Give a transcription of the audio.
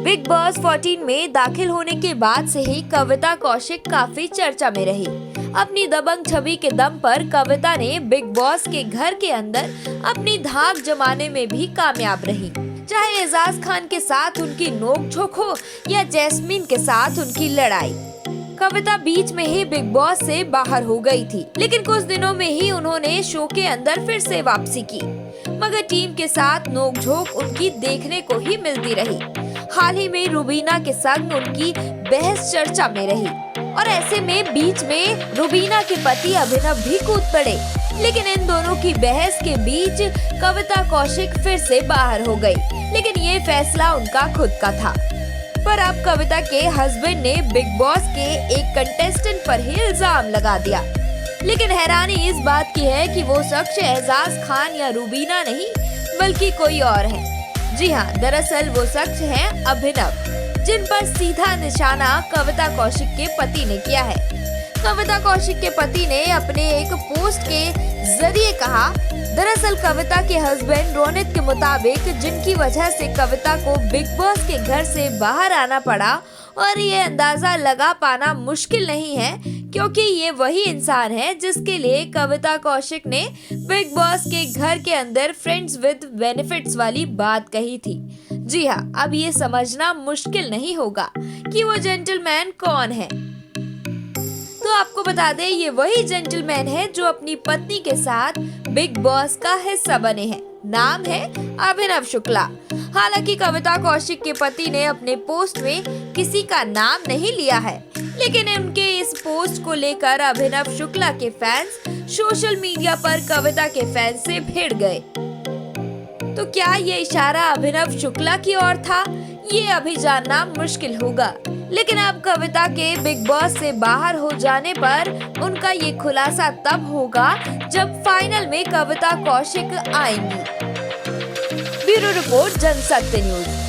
Big boss 14 में दाखिल होने के बाद से ही कविता कौशिक काफी चर्चा में रही। अपनी दबंग छवि के दम पर कविता ने बिग बॉस के घर के अंदर अपनी धाक जमाने में भी कामयाब रही। चाहे एजाज खान के साथ उनकी नोक-झोंक हो या जैस्मीन के साथ उनकी लड़ाई, कविता बीच में ही बिग बॉस से बाहर हो गई थी, लेकिन कुछ दिनों में ही उन्होंने शो के अंदर फिर से वापसी की। मगर टीम के साथ नोक-झोंक उनकी देखने को ही मिलती रही। हाल ही में रुबीना के संग उनकी बहस चर्चा में रही और ऐसे में बीच में रुबीना के पति अभिनव भी कूद पड़े, लेकिन इन दोनों की बहस के बीच कविता कौशिक फिर से बाहर हो गई। लेकिन ये फैसला उनका खुद का था। पर अब कविता के हस्बैंड ने बिग बॉस के एक कंटेस्टेंट पर ही इल्जाम लगा दिया। लेकिन हैरानी इस बात की है कि वो शख्स एजाज खान या रुबीना नहीं बल्कि कोई और है। जी हाँ, दरअसल वो शख्स है अभिनव, जिन पर सीधा निशाना कविता कौशिक के पति ने किया है। कविता कौशिक के पति ने अपने एक पोस्ट के जरिए कहा, दरअसल कविता के हस्बैंड रोनित के मुताबिक जिनकी वजह से कविता को बिग बॉस के घर से बाहर आना पड़ा, और ये अंदाजा लगा पाना मुश्किल नहीं है क्योंकि ये वही इंसान है जिसके लिए कविता कौशिक ने बिग बॉस के घर के अंदर फ्रेंड्स विद बेनिफिट्स वाली बात कही थी। जी हाँ, अब ये समझना मुश्किल नहीं होगा कि वो जेंटलमैन कौन है। तो आपको बता दें, ये वही जेंटलमैन है जो अपनी पत्नी के साथ बिग बॉस का हिस्सा बने हैं। नाम है अभिनव शुक्ला। हालांकि कविता कौशिक के पति ने अपने पोस्ट में किसी का नाम नहीं लिया है, लेकिन उनके इस पोस्ट को लेकर अभिनव शुक्ला के फैंस सोशल मीडिया पर कविता के फैंस से भिड़ गए। तो क्या ये इशारा अभिनव शुक्ला की ओर था, ये अभी जानना मुश्किल होगा। लेकिन अब कविता के बिग बॉस से बाहर हो जाने पर उनका ये खुलासा तब होगा जब फाइनल में कविता कौशिक आएंगी। Bureau report, Jansatya news.